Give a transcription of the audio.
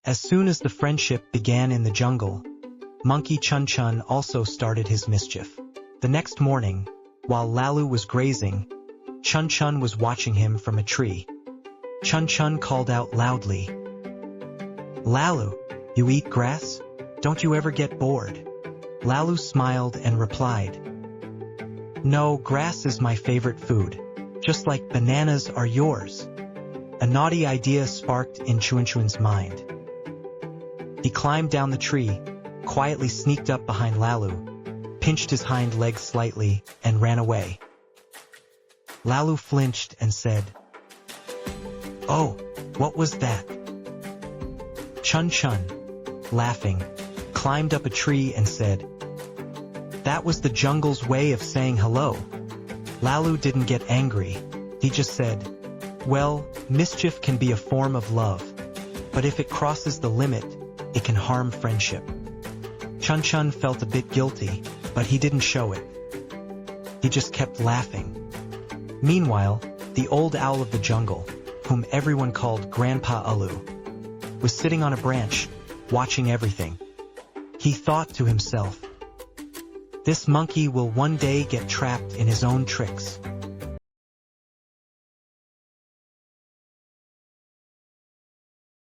As soon as the friendship began in the jungle, Monkey Chun Chun also started his mischief. The next morning, while Lalu was grazing, Chun Chun was watching him from a tree. Chun Chun called out loudly, "Lalu, you eat grass? Don't you ever get bored?" Lalu smiled and replied, "No, grass is my favorite food, just like bananas are yours." A naughty idea sparked in Chun Chun's mind. He climbed down the tree, quietly sneaked up behind Lalu, pinched his hind leg slightly, and ran away. Lalu flinched and said, "Oh, what was that?" Chun Chun, laughing, climbed up a tree and said, "That was the jungle's way of saying hello." Lalu didn't get angry. He just said, "Well, mischief can be a form of love, but if it crosses the limit, it can harm friendship." Chun Chun felt a bit guilty, but he didn't show it. He just kept laughing. Meanwhile, the old owl of the jungle, whom everyone called Grandpa Alu, was sitting on a branch, watching everything. He thought to himself, "This monkey will one day get trapped in his own tricks."